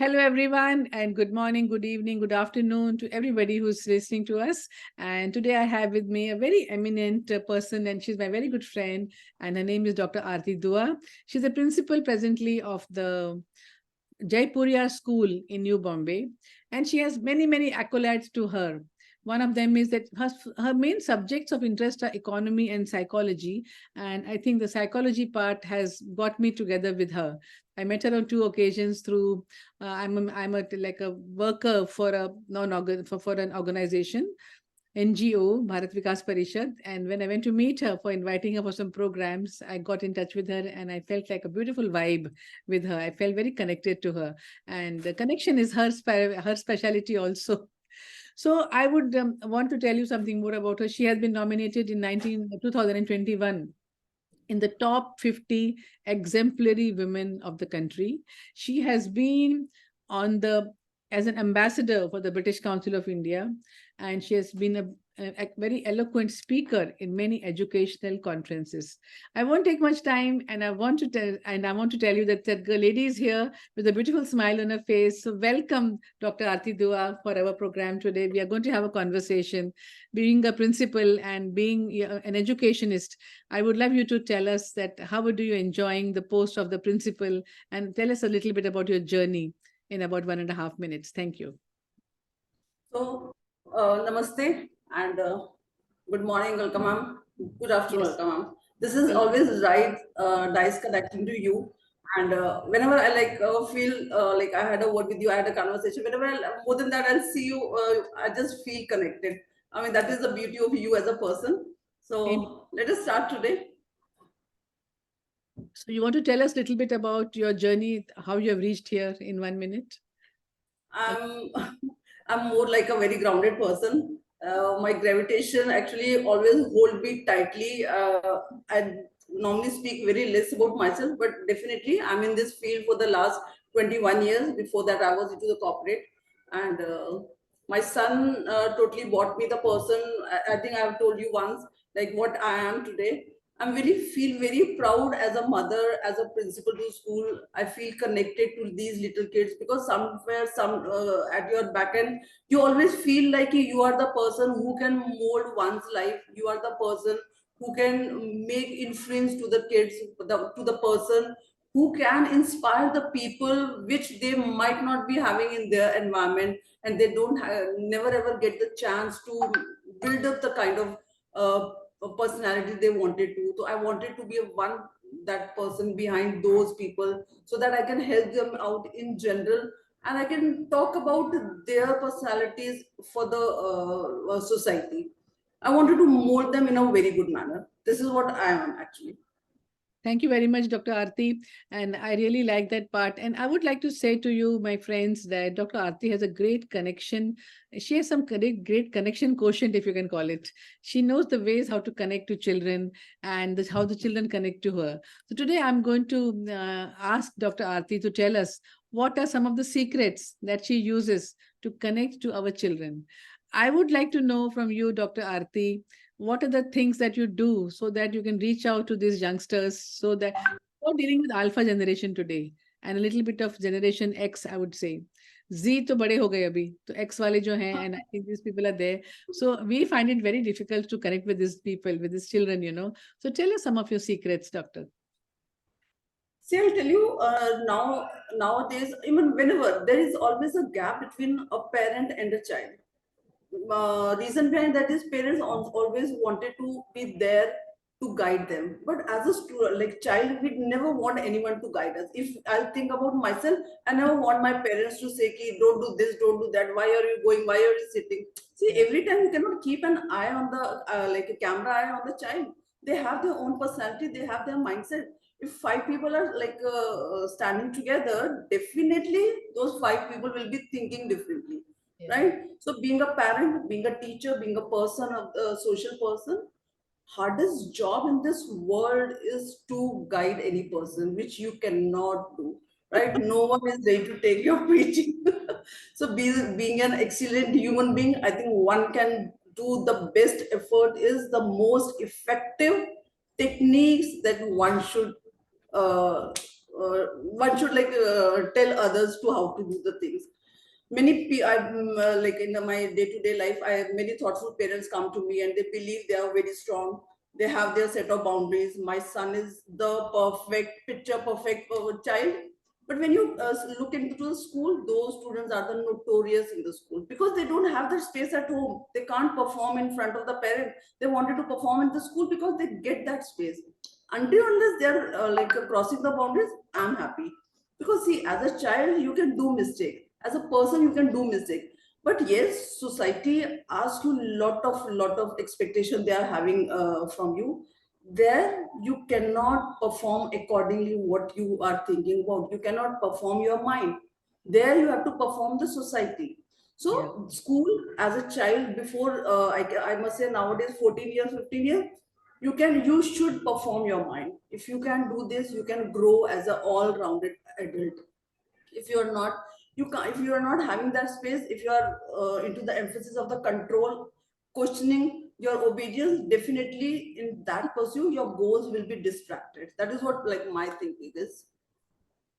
Hello, everyone, and good morning, good evening, good afternoon to everybody who's listening to us. And today I have with me a very eminent person, and she's my very good friend, and her name is Dr.Arti Dua. She's the principal presently of the Jaipuriar School in New Bombay, and she has many, many accolades to her. One of them is that her main subjects of interest are economy and psychology. And I think the psychology part has got me together with her. I met her on two occasions through, like a worker for a for an organization, NGO, Bharat Vikas Parishad. And when I went to meet her for inviting her for some programs, I got in touch with her and I felt like a beautiful vibe with her. I felt very connected to her. And the connection is her specialty also. So I would want to tell you something more about her. She has been nominated in 2021 in the top 50 exemplary women of the country. She has been on the as an ambassador for the British Council of India, and she has been a very eloquent speaker in many educational conferences. I won't take much time, and I want to tell you that that lady is here with a beautiful smile on her face. So welcome, Dr. Arti Dua, for our program today. We are going to have a conversation. Being a principal and being an educationist, I would love you to tell us that how are you enjoying the post of the principal, and tell us a little bit about your journey in about 1.5 minutes. Thank you. So, namaste and good morning, welcome, ma'am. Good afternoon, Yes. welcome, ma'am. This is Welcome. always right, nice connecting to you. And whenever I feel like I had a word with you, I had a conversation. Whenever more than that, I'll see you. I just feel connected. I mean, that is the beauty of you as a person. And So let us start today. so you want to tell us a little bit about your journey, how you have reached here in 1 minute? I'm I'm more like a very grounded person. My gravitation actually always hold me tightly. I normally speak very less about myself, but definitely I'm in this field for the last 21 years. Before that, I was into the corporate, and my son totally bought me the person. I think I've told you once, like what I am today. I'm really feel very proud as a mother, as a principal to school. I feel connected to these little kids because somewhere, some at your back end, you always feel like you are the person who can mold one's life. You are the person who can make influence to the kids, to the person who can inspire the people which they might not be having in their environment, and they don't never ever get the chance to build up the kind of personality they wanted to. So I wanted to be a one that person behind those people so that I can help them out in general, and I can talk about their personalities for the society. I wanted to mold them in a very good manner. This is what I am actually. Thank you very much, Dr. Arti. And I really like that part. And I would like to say to you, my friends, that Dr. Arti has a great connection. She has some great connection quotient, if you can call it. She knows the ways how to connect to children and how the children connect to her. So today I'm going to ask Dr. Arti to tell us what are some of the secrets that she uses to connect to our children. I would like to know from you, Dr. Arti, what are the things that you do so that you can reach out to these youngsters so that you're dealing with alpha generation today and a little bit of generation X, I would say. Z to bade ho gaye abhi, to X wale jo hain, and I think these people are there. So we find it very difficult to connect with these people, with these children, you know. So tell us some of your secrets, doctor. See, I'll tell you nowadays, even whenever there is always a gap between a parent and a child. Reason behind that is parents always wanted to be there to guide them, but as a student, like child, we never want anyone to guide us. If I think about myself, I never want my parents to say, Ki, don't do this, don't do that, why are you going, why are you sitting. See, Yeah. every time you cannot keep an eye on the like a camera eye on the child. They have their own personality, they have their mindset. If five people are standing together, definitely those five people will be thinking differently, Yeah. right? So being a parent, being a teacher, being a person, a social person, hardest job in this world is to guide any person, which you cannot do, right? No one is ready to take your preaching. So being an excellent human being, I think one can do the best effort is the most effective techniques that one should uh, one should like tell others to how to do the things. I'm like in my day-to-day life, I have many thoughtful parents come to me and they believe they are very strong. They have their set of boundaries. My son is the perfect, picture perfect child. But when you look into the school, those students are the notorious in the school because they don't have the space at home. They can't perform in front of the parent. They wanted to perform in the school because they get that space. Until unless they're crossing the boundaries, I'm happy. Because see, as a child, you can do mistake. As a person, you can do mistake. But yes, society asks you lot of expectation they are having from you. There, you cannot perform accordingly what you are thinking about. You cannot perform your mind. There, you have to perform the society. Yeah. So, school as a child before I must say nowadays 14 years, 15 years, you should perform your mind. If you can do this, you can grow as an all-rounded adult. If you're not, you can if you are not having that space, if you are into the emphasis of the control, questioning your obedience, definitely in that pursuit your goals will be distracted. That is what like my thinking is.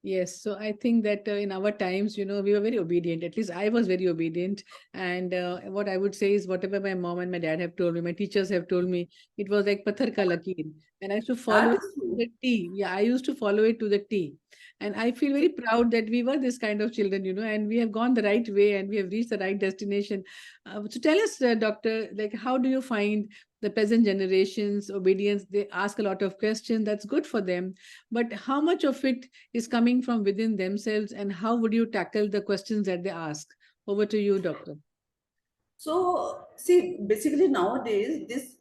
Yes, so I think that in our times, we were very obedient. At least I was very obedient. And what I would say is, whatever my mom and my dad have told me, my teachers have told me, it was like pathar ka lakeer. And I used to follow That it is to true. the T. Yeah, I used to follow it to the T. And I feel very proud that we were this kind of children, and we have gone the right way and we have reached the right destination. So tell us, Doctor, like, how do you find the present generation's obedience? They ask a lot of questions. That's good for them. But how much of it is coming from within themselves, and how would you tackle the questions that they ask? Over to you, Doctor. So, see, basically nowadays, this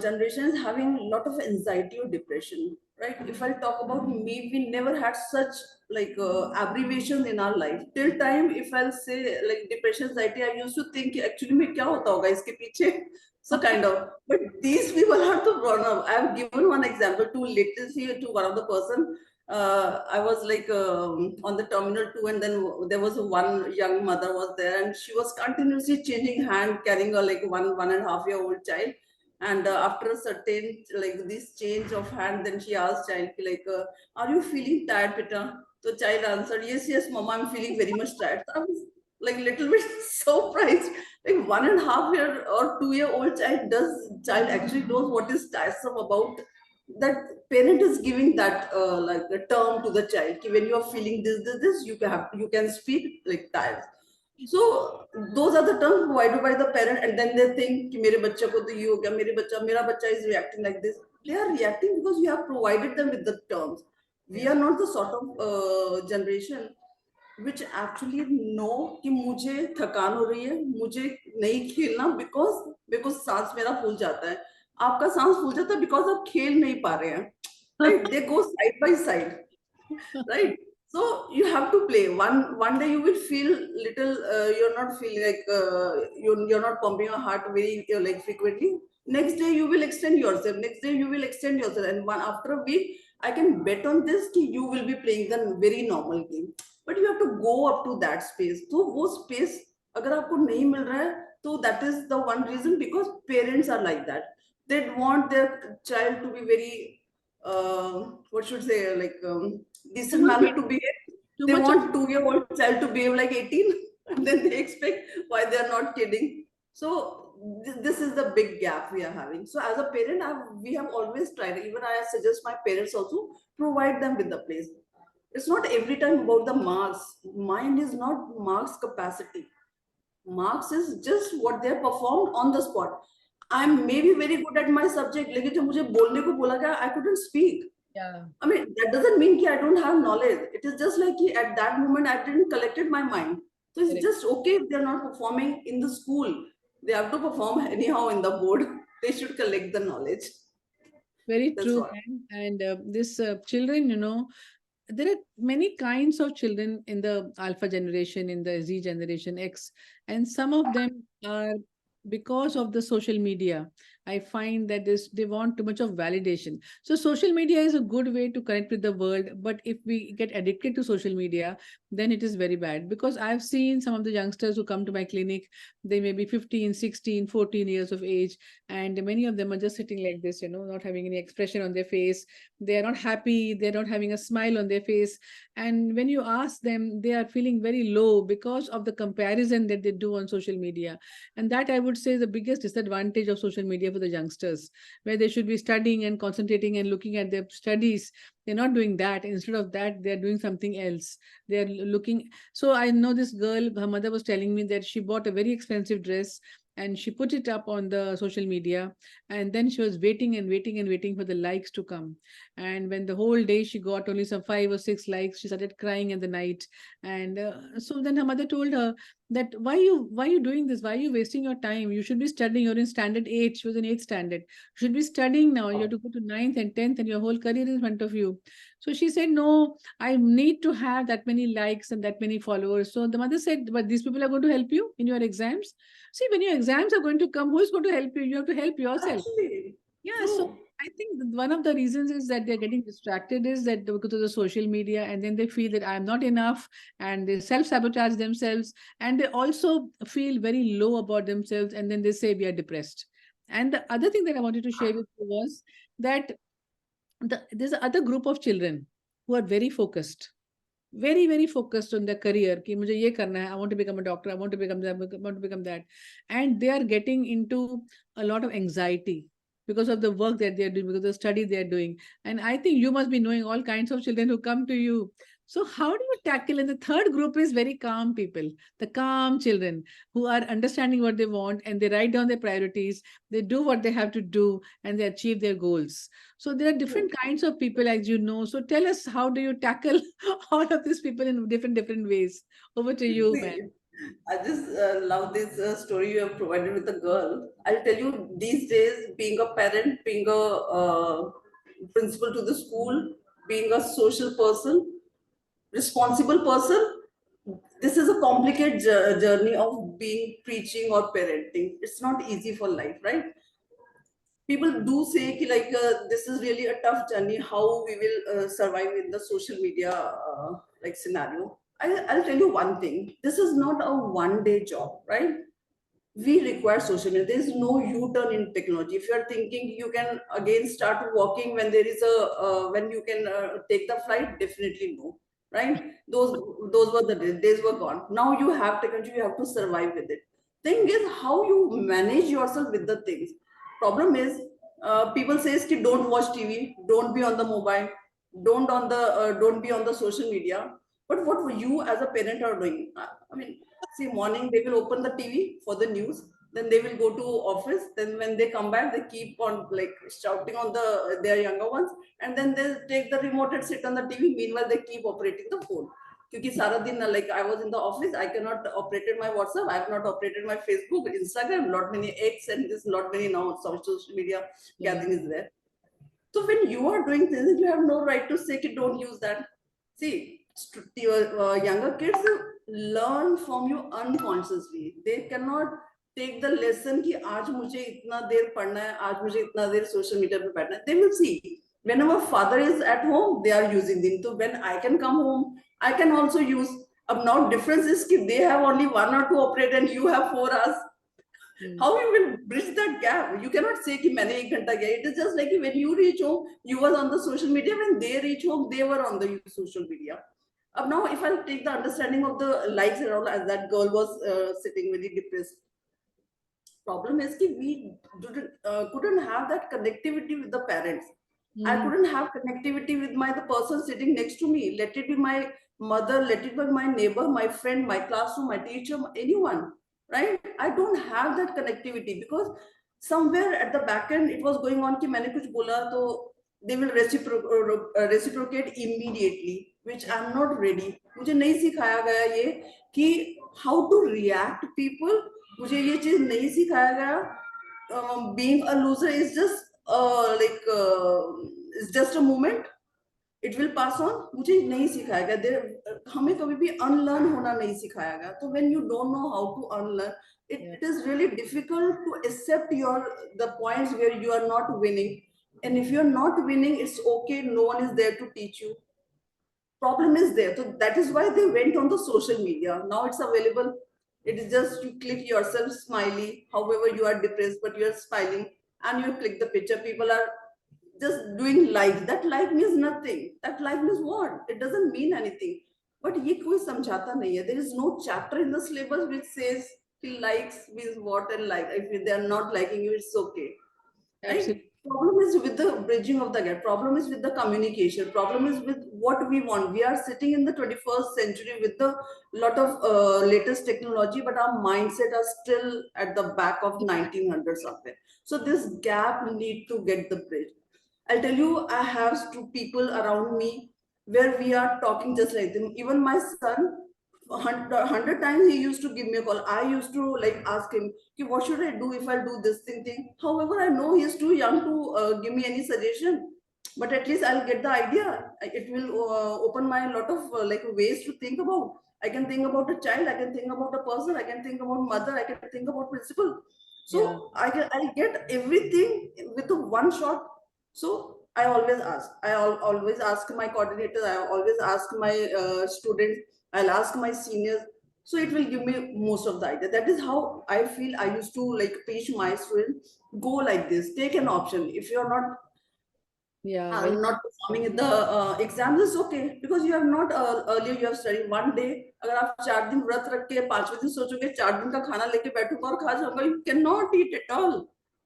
generation is having a lot of anxiety or depression, right? If I talk about me, we never had such like abbreviations in our life. Till time, if I'll say like depression, anxiety, I used to think actually me kya hota hoga iske piche? So kind of. But these people are the grown up. I have given one example to lately to one of the person. I was like on the terminal two, and then there was one young mother was there, and she was continuously changing hand, carrying a like 1.5 year old child. And after a certain like this change of hand, then she asked child like, "Are you feeling tired, Pita?" So child answered, "Yes, yes, Mama, I'm feeling very much tired." So I was like little bit surprised. Like 1.5 year or 2 year old child actually knows what is tiresome about that parent is giving that like a term to the child कि when you are feeling this you can speak like that. So those are the terms provided by the parent, and then they think कि मेरे बच्चे को तो ये हो गया, मेरा बच्चा is reacting like this. They are reacting because you have provided them with the terms. We Yeah. are not the sort of generation which actually know कि मुझे थकान हो रही है, मुझे नहीं खेलना बिकॉज सांस मेरा फूल जाता है. आपका सांस फूल जाता है बिकॉज आप खेल नहीं पा रहे हैं. Right, they go side by side. Right, so you have to play. One day you will feel little you're not feeling like you're not pumping your heart very like frequently. Next day you will extend yourself, next day you will extend yourself, and one after a week I can bet on this कि you will be playing the very normal game. But you have to go up to that space. तो वो space अगर आपको नहीं मिल रहा है, तो that is the one reason, because parents are like that. They want their child to be very what should say like Too decent much, manner to behave. too They much of want 2 year old child to behave like 18 and then they expect why they are not kidding. So this is the big gap we are having. So as a parent, we have always tried, even I suggest my parents also provide them with the place. It's not every time about the marks. Mind is not marks capacity. Marks is just what they have performed on the spot. I'm maybe very good at my subject, लेकिन जब मुझे बोलने को बोला गया, I couldn't speak. yeah. I mean, that doesn't mean that I don't have knowledge. It is just like at that moment I didn't collected my mind. So it's Correct. just okay if they're not performing in the school. They have to perform anyhow in the board. They should collect the knowledge. Very That's true, all. man. And this children, there are many kinds of children in the Alpha generation, in the Z generation X, and some of them are because of the social media. I find that they want too much of validation. So social media is a good way to connect with the world, but if we get addicted to social media, then it is very bad. Because I've seen some of the youngsters who come to my clinic, they may be 15, 16, 14 years of age, and many of them are just sitting like this, not having any expression on their face. They are not happy, they're not having a smile on their face. And when you ask them, they are feeling very low because of the comparison that they do on social media. And that, I would say, is the biggest disadvantage of social media for the youngsters, where they should be studying and concentrating and looking at their studies. They're not doing that. Instead of that, they're doing something else. They're looking. So I know this girl, her mother was telling me that she bought a very expensive dress and she put it up on the social media, and then she was waiting and waiting and waiting for the likes to come. And when the whole day she got only some 5 or 6 likes, she started crying in the night. And so then her mother told her that why you doing this, why are you wasting your time, you should be studying, you're in standard 8, she was in 8th standard, you should be studying now, you have to go to ninth and 10th and your whole career is in front of you. So she said, no, I need to have that many likes and that many followers. So the mother said, but these people are going to help you in your exams. See, when your exams are going to come, who is going to help you? You have to help yourself. Actually, Yeah, so true. I think one of the reasons is that they're getting distracted is that because of the social media, and then they feel that I'm not enough, and they self-sabotage themselves, and they also feel very low about themselves, and then they say we are depressed. And the other thing that I wanted to share with you was that there's another group of children who are very focused on their career कि मुझे ये करना है, I want to become a doctor, I want to become that, I want to become that. And they are getting into a lot of anxiety because of the work that they are doing, because of the study they are doing. And I think you must be knowing all kinds of children who come to you. So how do you tackle? And the third group is very calm people, the calm children who are understanding what they want, and they write down their priorities, they do what they have to do, and they achieve their goals. So there are different True. kinds of people, as you know. So tell us, how do you tackle all of these people in different ways? Over to you, man. See, I just love this story you have provided with the girl. I'll tell you, these days, being a parent, being a principal to the school, being a social person, responsible person, this is a complicated journey of being preaching or parenting. It's not easy for life, right? People do say ki like this is really a tough journey, how we will survive in the social media like scenario. I'll tell you one thing, this is not a one day job, right? We require social media. There is no U-turn in technology. If you are thinking you can again start walking when there is a when you can take the flight, definitely no, right? Those were the days were gone. Now you have technology, you have to survive with it. Thing is how you manage yourself with the things. Problem is people says ki don't watch TV, don't be on the mobile, don't be on the social media. But what you as a parent are doing? I mean, see, morning they will open the TV for the news, then they will go to office. Then when they come back, they keep on like shouting on their younger ones, and then they take the remote and sit on the TV. Meanwhile, they keep operating the phone. Because सारा दिन like I was in the office, I cannot operated my WhatsApp, I have not operated my Facebook, Instagram, not many X, and there's not many now social media Yeah. gathering is there. So when you are doing things, you have no right to say, don't use that. See, your younger kids learn from you unconsciously. They cannot take the lesson कि आज मुझे इतना देर पढ़ना है, आज मुझे इतना देर social media पे बैठना है. They will see. Whenever father is at home, they are using them. So when I can come home, I can also use. Now difference is कि they have only 1 or 2 operate and you have 4 hours. Mm. How you will bridge that gap? You cannot say कि मैंने 1 घंटा किया. It is just like when you reach home, you was on the social media. When they reach home, they were on the social media. Now, if I'll take the understanding of the likes and all, as that girl was sitting very depressed. Problem is that we couldn't have that connectivity with the parents. I Mm. couldn't have connectivity with the person sitting next to me. Let it be my mother, let it be my neighbor, my friend, my classroom, my teacher, anyone. Right? I don't have that connectivity because somewhere at the back end it was going on कि मैंने कुछ बोला तो they will reciprocate immediately, which I'm not ready. मुझे नहीं सिखाया गया ये कि how to react people. मुझे ये चीज नहीं सिखाया गया. Being a loser is just it's just a moment. It will pass on. मुझे नहीं सिखाया गया. हमें कभी भी अनलर्न होना नहीं सिखाया गया. तो when you don't know how to unlearn, Yeah, it is really difficult to accept your the points where you are not winning. And if you're not winning, it's okay. No one is there to teach you. Problem is there. So that is why they went on the social media. Now it's available. It is just you click yourself smiley. However, you are depressed, but you are smiling, and you click the picture. People are just doing like. That like means nothing. That like means what? It doesn't mean anything. But ये कोई समझाता नहीं है. There is no chapter in the syllabus which says he likes means what and like. If they are not liking you, it's okay, right? absolutely. Problem is with the bridging of the gap. Problem is with the communication. Problem is with what we want. We are sitting in the 21st century with a lot of latest technology, but our mindset are still at the back of 1900 somewhere. So this gap need to get the bridge. I'll tell you, I have two people around me where we are talking just like them. Even my son, 100 times he used to give me a call. I used to like ask him, "Okay, what should I do if I do this thing?" However, I know he's too young to give me any suggestion, but at least I'll get the idea. It will open my lot of like ways to think about. I can think about a child. I can think about a person. I can think about mother. I can think about principal. Yeah, So I get everything with the one shot. So I always ask. Always ask my coordinator. I always ask my students. I'll ask my seniors. So it will give me most of the idea. That is how I feel. I used to like teach my students. Go like this. Take an option. If you're yeah, very. not performing in the exams, is okay because you have not earlier you have studied one day. अगर आप 4 दिन व्रत रख के 5वें दिन सोचोगे 4 दिन का खाना लेके बैठूंगा और खा जाऊंगा, you cannot eat at all.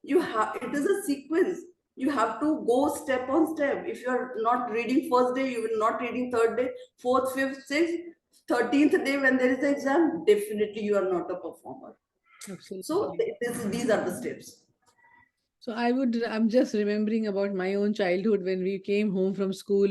You have, it is a sequence. You have to go step on step. If you are not reading first day, you will not reading third day, fourth, fifth, sixth, 13th day when there is the exam, definitely you are not a performer. So Absolutely. these are the steps. So I'm just remembering about my own childhood when we came home from school.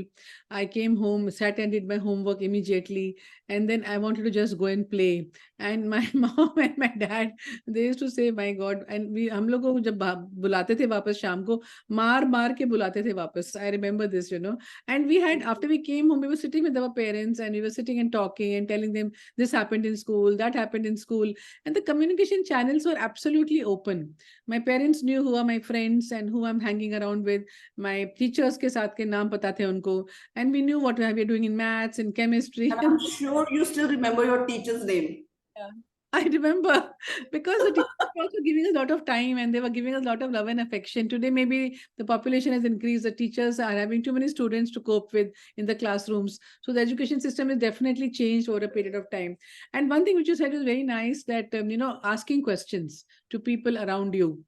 I came home, sat and did my homework immediately, and then I wanted to just go and play. And my mom and my dad, they used to say, "My God!" And हम लोग को जब बुलाते थे वापस शाम को, मार मार के बुलाते थे वापस. I remember this, you know. And we had after we came home, we were sitting with our parents and we were sitting and talking and telling them this happened in school, that happened in school, and the communication channels were absolutely open. My parents knew who are my friends and who I'm hanging around with. My teachers के साथ के नाम पता थे उनको, and we knew what we were doing in maths and chemistry. And I'm sure you still remember your teacher's name. Yeah. I remember because the teachers were also giving us a lot of time and they were giving us a lot of love and affection. Today, maybe the population has increased. The teachers are having too many students to cope with in the classrooms. So the education system is definitely changed over a period of time. And one thing which you said was very nice that, asking questions to people around you.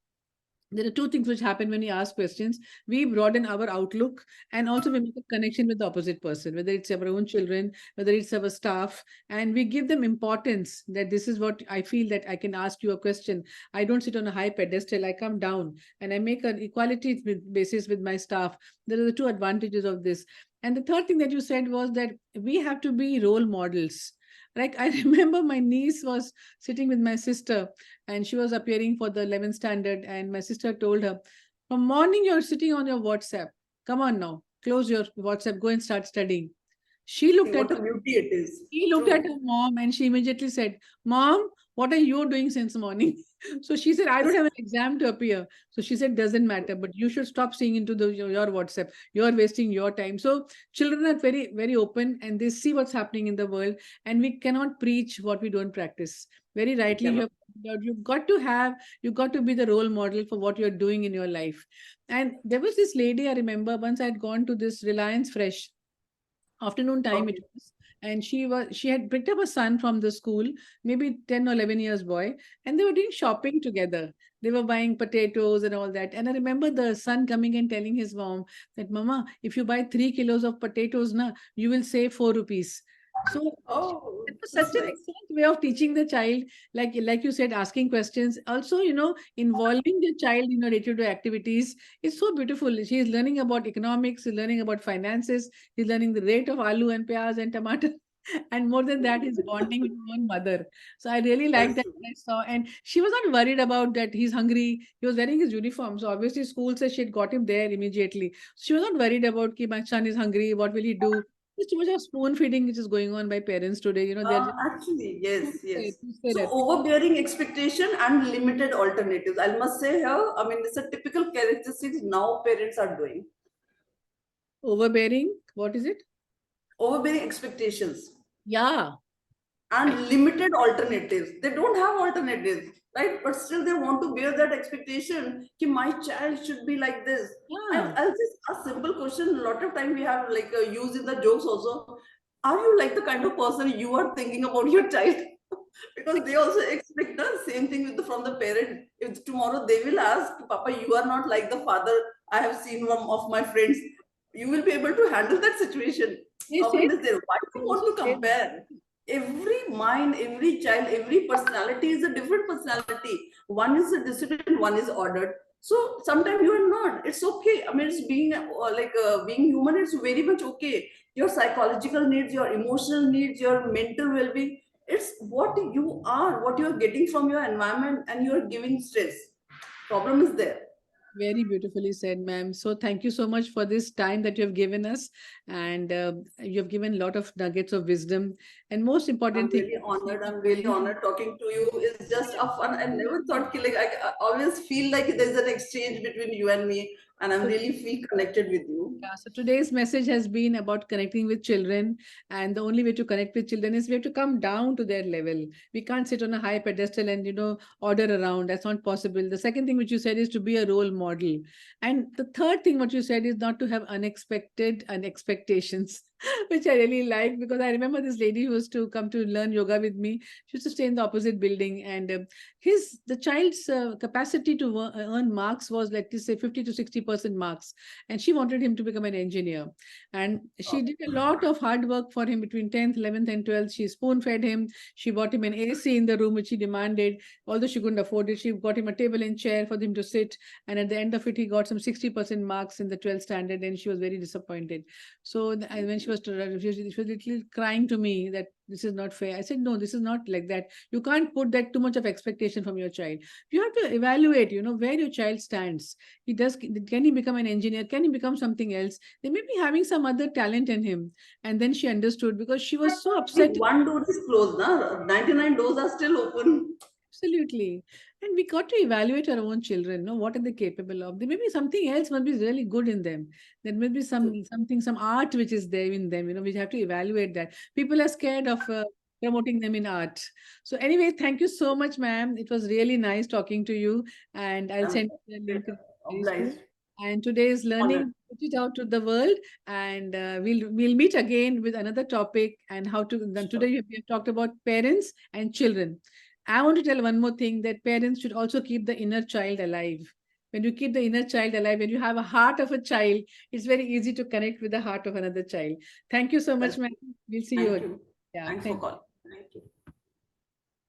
There are two things which happen when we ask questions. We broaden our outlook and also we make a connection with the opposite person, whether it's our own children, whether it's our staff, and we give them importance that this is what I feel that I can ask you a question. I don't sit on a high pedestal. I come down and I make an equality basis with my staff. There are the two advantages of this. And the third thing that you said was that we have to be role models. Like I remember my niece was sitting with my sister and she was appearing for the 11th standard and my sister told her, from morning you're sitting on your WhatsApp, come on now, close your WhatsApp, go and start studying. She See looked at what a beauty it is. she looked at True. her mom and she immediately said, Mom, what are you doing since morning? So she said, I don't have an exam to appear. So she said, doesn't matter, but you should stop seeing into your WhatsApp. You're wasting your time. So children are very, very open and they see what's happening in the world. And we cannot preach what we don't practice. Very We rightly, cannot. you got to be the role model for what you're doing in your life. And there was this lady, I remember once I had gone to this Reliance Fresh afternoon time it Okay. was, and she had picked up a son from the school, maybe 10 or 11 years boy, and they were doing shopping together. They were buying potatoes and all that, and I remember the son coming and telling his mom that, Mama, if you buy 3 kilos of potatoes na, you will save 4 rupees. So Oh, it was that's such an nice. excellent way of teaching the child, like you said, asking questions, also, involving the child in your day-to-day activities. It's so beautiful. She is learning about economics, she's learning about finances, he's learning the rate of aloo and pyaz and tomato. And more than that, he's bonding with his own mother. So I really like That's that true. when I saw. And she was not worried about that he's hungry. He was wearing his uniform. So obviously, school says she had got him there immediately. She was not worried about, ki my son is hungry, what will he do? There's too much of spoon feeding which is going on by parents today. They're just Actually, yes, yes. you said So it. overbearing expectation and limited alternatives. I must say here, I mean, it's a typical characteristics now parents are doing. Overbearing. What is it? Overbearing expectations Yeah. I, and limited alternatives. They don't have alternatives, right? But still they want to bear that expectation that my child should be like this. yeah. I'll just ask simple question. A lot of time we have like use in the jokes also. Are you like the kind of person you are thinking about your child? Because they also expect the same thing with from the parent. If tomorrow they will ask, Papa, you are not like the father I have seen one of my friends, you will be able to handle that situation. They say Comment is there. Why do they you also want to say that. compare? Every mind, every child, every personality is a different personality. One is a disciplined, one is ordered. So sometimes you are not. It's okay. I mean, it's being being human. It's very much okay. Your psychological needs, your emotional needs, your mental well-being. It's what you are, what you are getting from your environment, and you are giving stress. Problem is there. Very beautifully said, ma'am. So thank you so much for this time that you have given us, and you have given a lot of nuggets of wisdom. And most important I'm thing, really honored. I'm really honored talking to you. It's just a fun. I never thought like I always feel like there's an exchange between you and me, and I'm so really feel connected with you. yeah, so today's message has been about connecting with children, and the only way to connect with children is we have to come down to their level. We can't sit on a high pedestal and order around. That's not possible. The second thing which you said is to be a role model, and the third thing what you said is not to have unexpected and expectations, which I really like because I remember this lady who was to come to learn yoga with me. She used to stay in the opposite building, and the child's capacity to earn marks was like to say 50 to 60% marks, and she wanted him to become an engineer, and she did a lot of hard work for him between 10th 11th and 12th. She spoon fed him. She bought him an AC in the room which he demanded, although she couldn't afford it. She got him a table and chair for him to sit, and at the end of it he got some 60% marks in the 12th standard, and she was very disappointed. So when she was literally crying to me that this is not fair. I said, no, this is not like that. You can't put that too much of expectation from your child. You have to evaluate, where your child stands. Can he become an engineer? Can he become something else? They may be having some other talent in him. And then she understood because she was so If upset. one door is closed, na, 99 doors are still open. Absolutely. And we got to evaluate our own children, know what are they capable of. There may be something else must be really good in them. There may be some art which is there in them, we have to evaluate that. People are scared of promoting them in art. So anyway, thank you so much, ma'am. It was really nice talking to you. And I'll I'm send you the link very soon. obliged, And today's honored. learning, put it out to the world, and we'll meet again with another topic and how to. Then today Sure. we have talked about parents and children. I want to tell one more thing that parents should also keep the inner child alive. When you keep the inner child alive, when you have a heart of a child, it's very easy to connect with the heart of another child. Thank you so much, That's ma'am. We'll see you Thank again. you. Yeah, Thanks for thank calling. Thank you.